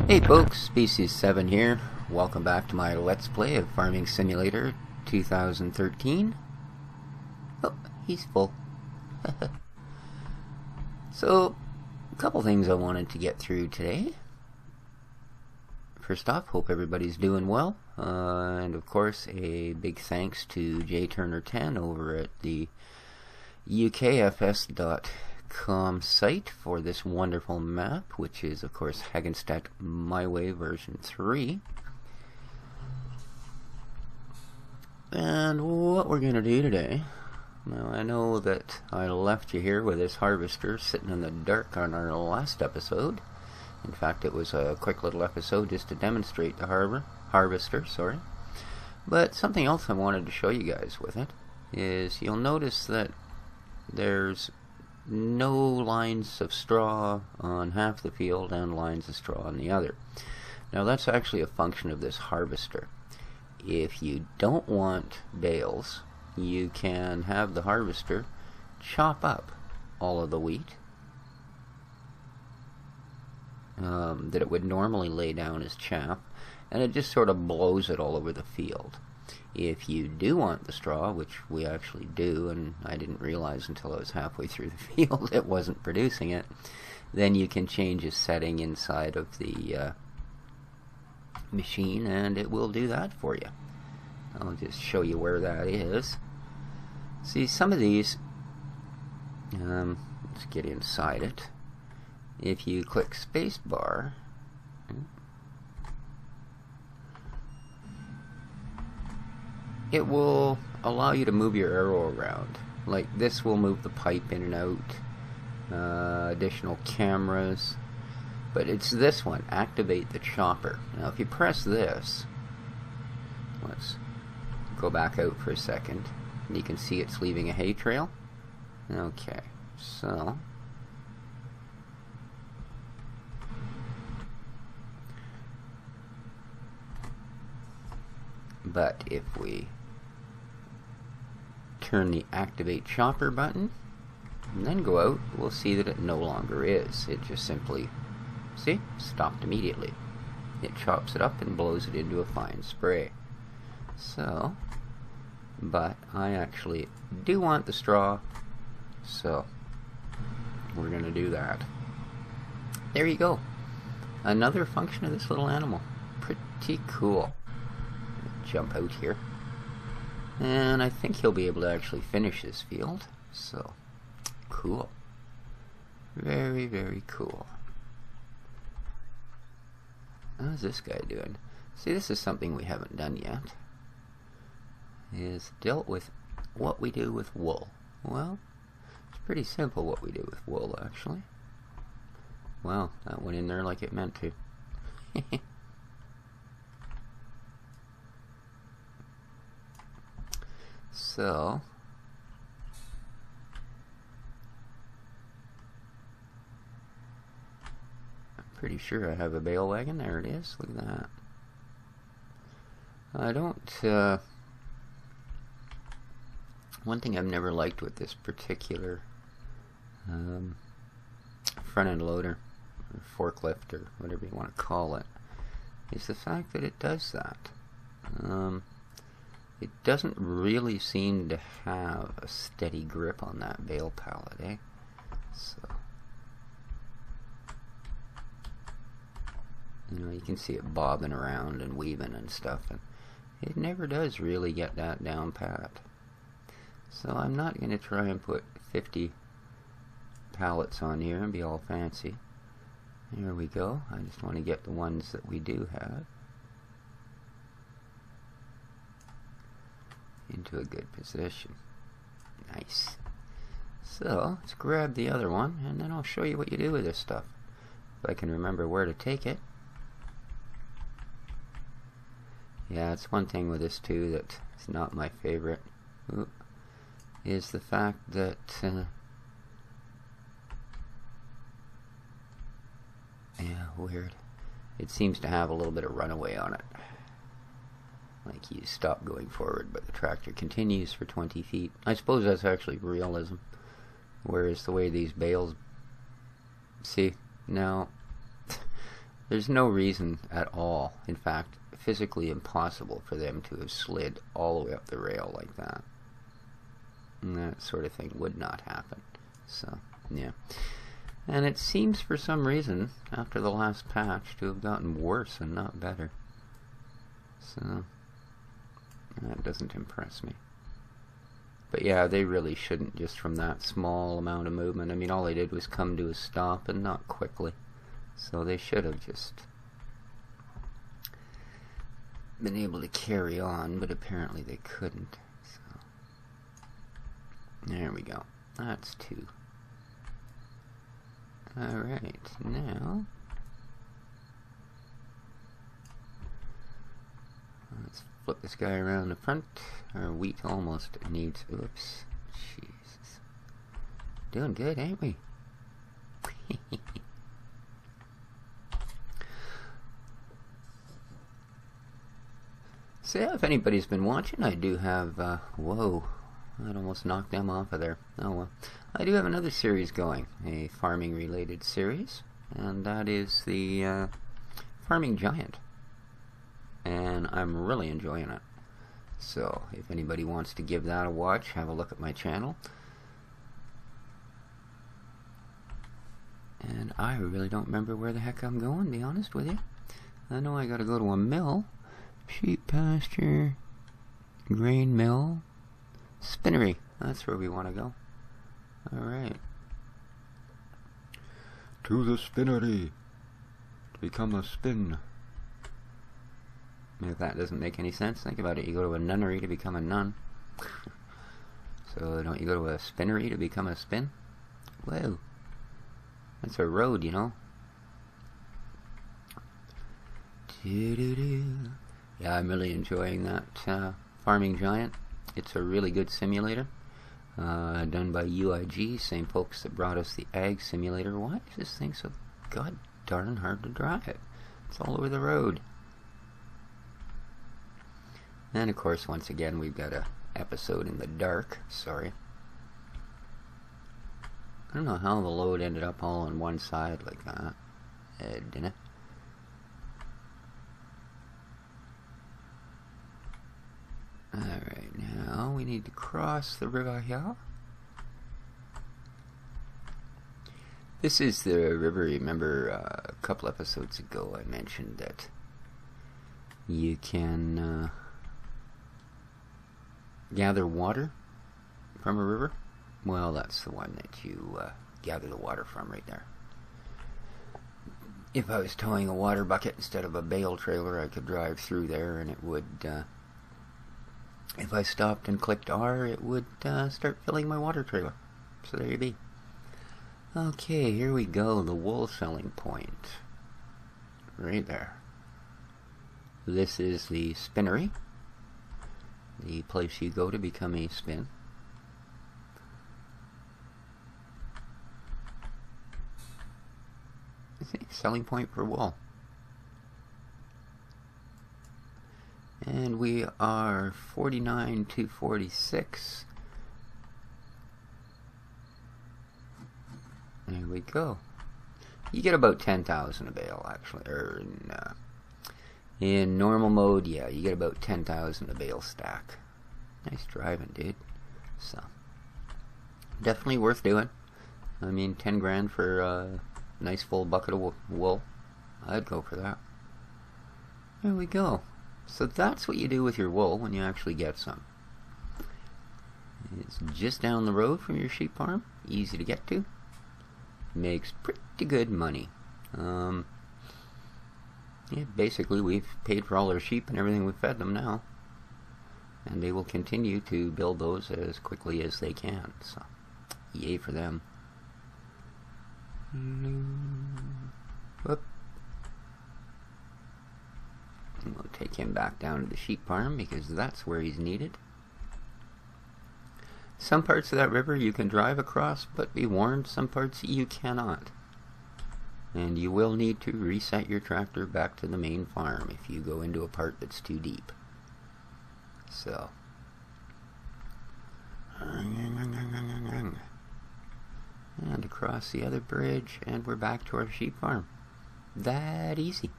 Hey folks, Species 7 here. Welcome back to my Let's Play of Farming Simulator 2013. Oh, he's full. So, a couple things I wanted to get through today. First off, hope everybody's doing well. And of course, a big thanks to jturner10 over at the ukfs.com site for this wonderful map, which is of course Hagenstedt My Way version 3. And what we're going to do today, now I know that I left you here with this harvester sitting in the dark on our last episode. In fact, it was a quick little episode just to demonstrate the harvester. But something else I wanted to show you guys with it is you'll notice that there's no lines of straw on half the field and lines of straw on the other. Now that's actually a function of this harvester. If you don't want bales, you can have the harvester chop up all of the wheat that it would normally lay down as chaff, and it just sort of blows it all over the field. If you do want the straw, which we actually do, and I didn't realize until I was halfway through the field it wasn't producing it, then you can change a setting inside of the machine and it will do that for you. I'll just show you where that is. See, some of these, let's get inside it. If you click spacebar, it will allow you to move your arrow around. Like this will move the pipe in and out, additional cameras, but it's this one, activate the chopper. Now if you press this, let's go back out for a second, and you can see it's leaving a hay trail. Okay, so but if we turn the activate chopper button and then go out, we'll see that it no longer is. It just simply, see, stopped immediately. It chops it up and blows it into a fine spray. So, but I actually do want the straw, so we're going to do that. There you go. Another function of this little animal. Pretty cool. Jump out here, and I think he'll be able to actually finish this field, so cool. Very, very cool. How's this guy doing? See, this is something we haven't done yet, is dealt with what we do with wool. Well, it's pretty simple what we do with wool, actually. Well, that went in there like it meant to. So, I'm pretty sure I have a bale wagon. There it is. Look at that. I don't, one thing I've never liked with this particular front end loader, or forklift, or whatever you want to call it, is the fact that it does that. It doesn't really seem to have a steady grip on that bale pallet, eh? So, you know, you can see it bobbing around and weaving and stuff, and it never does really get that down pat. So I'm not going to try and put 50 pallets on here and be all fancy. There we go. I just want to get the ones that we do have into a good position. Nice. So let's grab the other one, and then I'll show you what you do with this stuff, if I can remember where to take it. Yeah, it's one thing with this too that is not my favorite. Ooh, is the fact that yeah, weird. It seems to have a little bit of runaway on it. Like you stop going forward, but the tractor continues for 20 feet. I suppose that's actually realism. Whereas the way these bales... See, now, There's no reason at all, in fact, physically impossible for them to have slid all the way up the rail like that. And that sort of thing would not happen. So, yeah. And it seems for some reason, after the last patch, to have gotten worse and not better. So, that doesn't impress me. But yeah, they really shouldn't, just from that small amount of movement. I mean, all they did was come to a stop, and not quickly. So they should have just been able to carry on, but apparently they couldn't. So there we go. That's 2. Alright, now let's flip this guy around the front. Our wheat almost needs... Oops. Jesus. Doing good, ain't we? So yeah, if anybody's been watching, I do have... whoa. That almost knocked them off of there. Oh well. I do have another series going. A farming-related series. And that is the Farming Giant. And I'm really enjoying it. So, if anybody wants to give that a watch, have a look at my channel. And I really don't remember where the heck I'm going, to be honest with you. I know I gotta go to a mill. Sheep pasture. Grain mill. Spinnery. That's where we want to go. Alright. To the spinnery. To become a spin. If that doesn't make any sense, think about it. You go to a nunnery to become a nun. So don't you go to a spinnery to become a spin? Whoa. That's a road, you know. Yeah, I'm really enjoying that Farming Giant. It's a really good simulator. Done by UIG, same folks that brought us the Ag Simulator. Why is this thing so god darn hard to drive? It's all over the road. And of course, once again, we've got a episode in the dark. Sorry. I don't know how the load ended up all on one side like that. Didn't it? Alright, now we need to cross the river here. This is the river. Remember a couple episodes ago I mentioned that you can gather water from a river. Well, that's the one that you gather the water from right there. If I was towing a water bucket instead of a bale trailer, I could drive through there and it would, if I stopped and clicked R, it would start filling my water trailer. So there you be. Okay, here we go, the wool selling point. Right there. This is the spinnery. The place you go to become a spin. Selling point for wool. And we are 49 to 46. There we go. You get about 10,000 a bale, actually. Or in normal mode, yeah, you get about 10,000 a bale stack. Nice driving, dude. So, definitely worth doing. I mean, 10 grand for a nice full bucket of wool. I'd go for that. There we go. So that's what you do with your wool when you actually get some. It's just down the road from your sheep farm. Easy to get to. Makes pretty good money. Yeah, basically we've paid for all our sheep and everything we've fed them now. And they will continue to build those as quickly as they can. So, yay for them. Whoop. And we'll take him back down to the sheep farm because that's where he's needed. Some parts of that river you can drive across, but be warned, some parts you cannot. And you will need to reset your tractor back to the main farm if you go into a part that's too deep. So. And across the other bridge, and we're back to our sheep farm. that easy.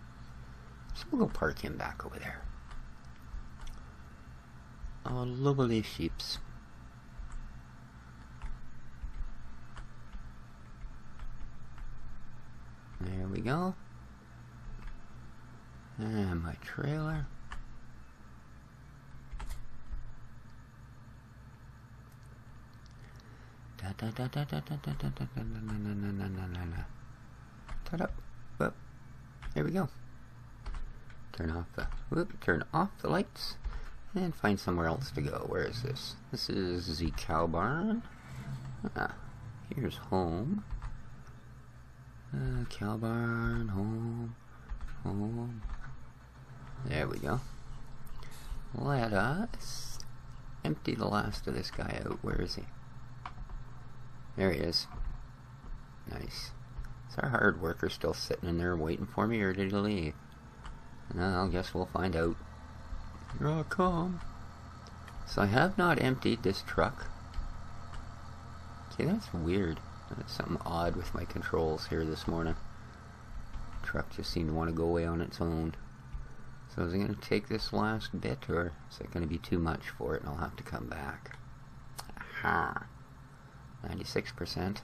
So we'll go park him back over there. Oh, lovely sheeps. There we go. And my trailer. There we go. Turn off the lights and find somewhere else to go. Where is this? This is the cow barn. Here's home. Cow barn, home. There we go. Let us empty the last of this guy out. Where is he? There he is. Nice. Is our hard worker still sitting in there waiting for me, or did he leave? I guess we'll find out. Here I come. So I have not emptied this truck. See, that's weird. There's something odd with my controls here this morning. The truck just seemed to want to go away on its own. So is it going to take this last bit, or is it going to be too much for it and I'll have to come back? Aha. 96%.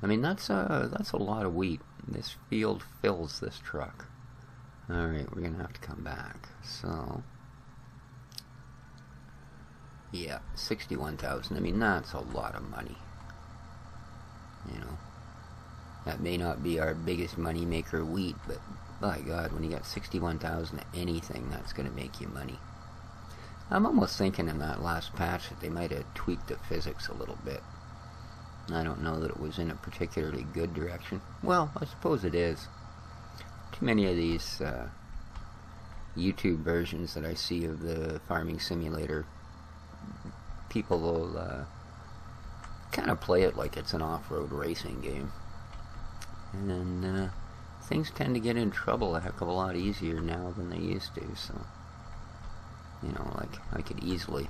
I mean, that's a lot of wheat. This field fills this truck. Alright, we're going to have to come back. So, yeah, 61,000. I mean, that's a lot of money. You know, that may not be our biggest money maker, wheat, but by God, when you got 61,000 of anything, that's going to make you money. I'm almost thinking in that last patch that they might have tweaked the physics a little bit. I don't know that it was in a particularly good direction. Well, I suppose it is. Too many of these YouTube versions that I see of the Farming Simulator, people will kind of play it like it's an off-road racing game. And things tend to get in trouble a heck of a lot easier now than they used to, so, you know, like, I could easily,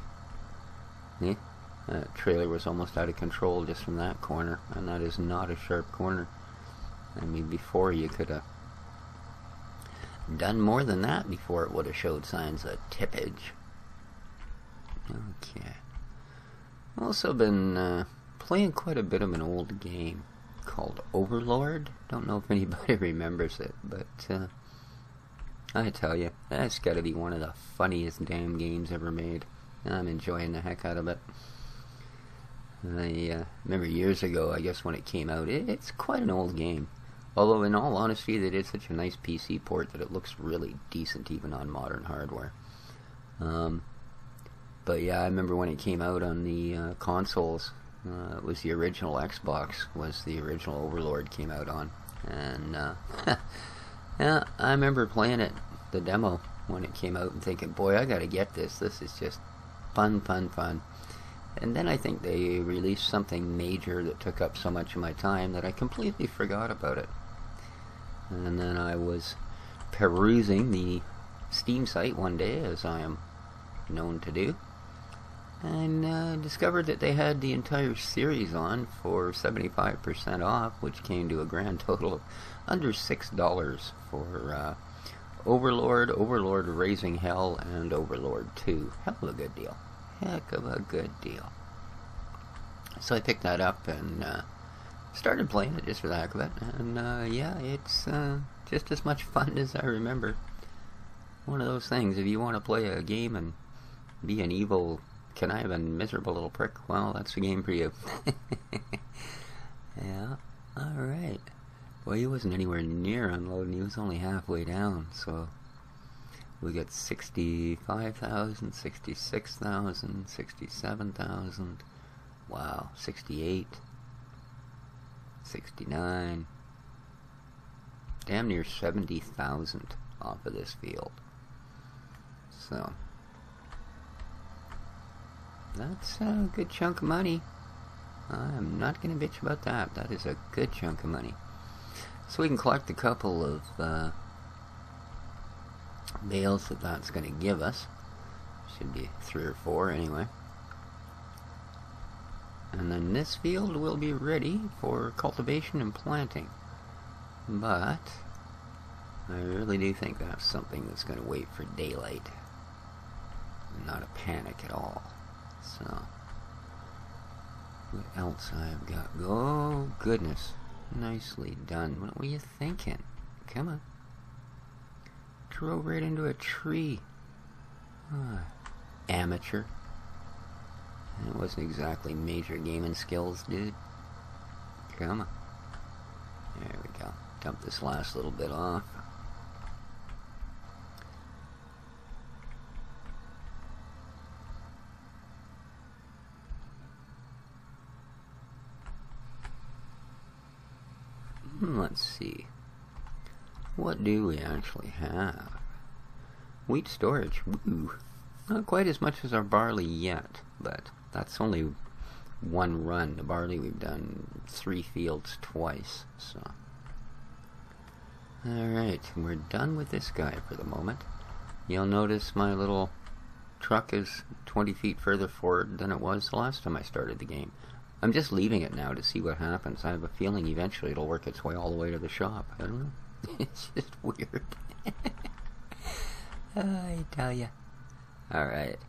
that trailer was almost out of control just from that corner, and that is not a sharp corner. I mean, before you could have done more than that before it would have showed signs of tippage. Okay. Also been playing quite a bit of an old game called Overlord. Don't know if anybody remembers it, but I tell you, that's got to be one of the funniest damn games ever made. I'm enjoying the heck out of it. I remember years ago, I guess when it came out, it's quite an old game. Although, in all honesty, they did such a nice PC port that it looks really decent even on modern hardware. But yeah, I remember when it came out on the consoles, it was the original Xbox, was the original Overlord came out on. And yeah, I remember playing it, the demo, when it came out and thinking, boy, I gotta get this. This is just fun. And then I think they released something major that took up so much of my time that I completely forgot about it. And then I was perusing the Steam site one day, as I am known to do, and discovered that they had the entire series on for 75% off, which came to a grand total of under $6 for Overlord, Raising Hell, and Overlord 2. Hell of a good deal. Heck of a good deal. So I picked that up and started playing it just for the heck of it. And yeah, it's just as much fun as I remember. One of those things, if you want to play a game and be an evil, conniving, miserable little prick, well, that's the game for you. Yeah, alright. Well, he wasn't anywhere near unloading, he was only halfway down, so we got 65,000, 66,000, 67,000, wow, 68, 69, damn near 70,000 off of this field. So, that's a good chunk of money. I'm not going to bitch about that. That is a good chunk of money. So we can collect a couple of bales that that's going to give us. Should be 3 or 4 anyway. And then this field will be ready for cultivation and planting. But I really do think that's something that's going to wait for daylight. Not a panic at all. So, what else I've got? Oh, goodness. Nicely done. What were you thinking? Come on. Drove right into a tree. Amateur. It wasn't exactly major gaming skills, dude. Come on. There we go. Dump this last little bit off. Let's see. What do we actually have? Wheat storage. Woo. Not quite as much as our barley yet, but that's only one run. The barley we've done 3 fields twice, so. Alright, we're done with this guy for the moment. You'll notice my little truck is 20 feet further forward than it was the last time I started the game. I'm just leaving it now to see what happens. I have a feeling eventually it'll work its way all the way to the shop. I don't know. It's just weird. I tell ya. Alright.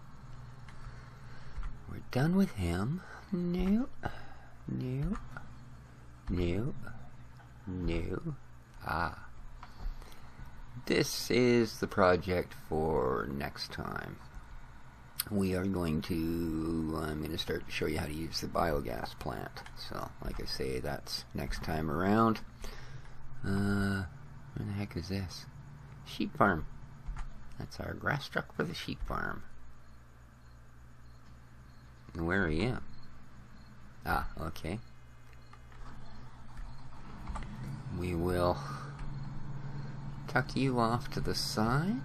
We're done with him. Nope. Nope. Nope. No. Ah. This is the project for next time. We are going to, I'm going to start to show you how to use the biogas plant. So, like I say, that's next time around. Where the heck is this? Sheep farm. That's our grass truck for the sheep farm. Where are you? Ah, okay. We will tuck you off to the side.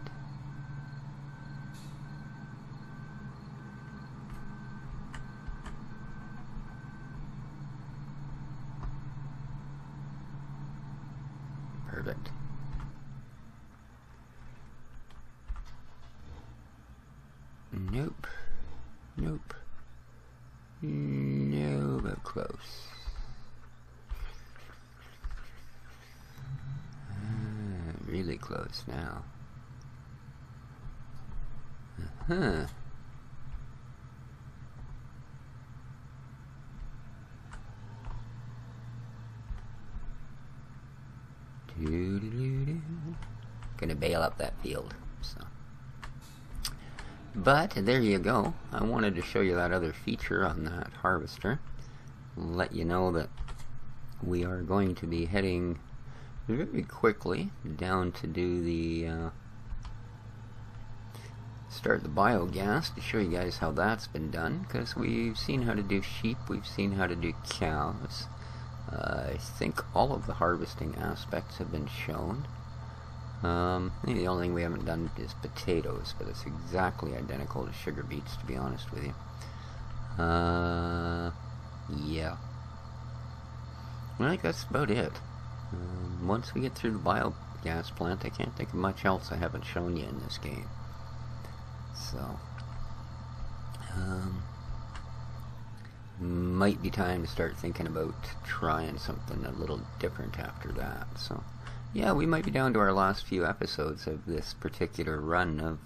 Perfect. Nope. Nope. No, but close. Really close now. Uh-huh. Gonna bail up that field, so. But there you go. I wanted to show you that other feature on that harvester. Let you know that we are going to be heading very quickly down to do the start the biogas to show you guys how that's been done, because we've seen how to do sheep, we've seen how to do cows. I think all of the harvesting aspects have been shown. The only thing we haven't done is potatoes, but it's exactly identical to sugar beets, to be honest with you. Yeah. I think that's about it. Once we get through the biogas plant, I can't think of much else I haven't shown you in this game. So, might be time to start thinking about trying something a little different after that. So, yeah, we might be down to our last few episodes of this particular run of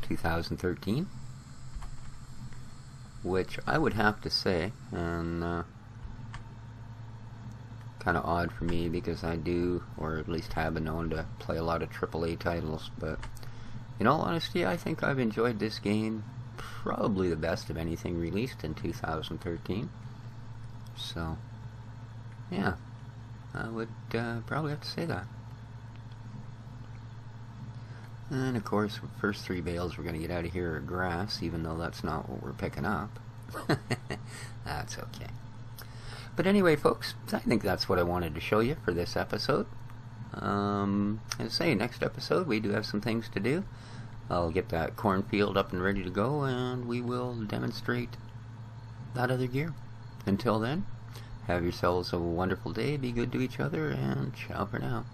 2013, which I would have to say, and kind of odd for me because I do, or at least have been known to play a lot of AAA titles, but in all honesty, I think I've enjoyed this game probably the best of anything released in 2013. So, yeah, I would probably have to say that. And of course, the first 3 bales we're going to get out of here are grass, even though that's not what we're picking up. That's okay. But anyway, folks, I think that's what I wanted to show you for this episode. As I say, next episode we do have some things to do. I'll get that cornfield up and ready to go, and we will demonstrate that other gear. Until then, have yourselves a wonderful day, be good to each other, and ciao for now.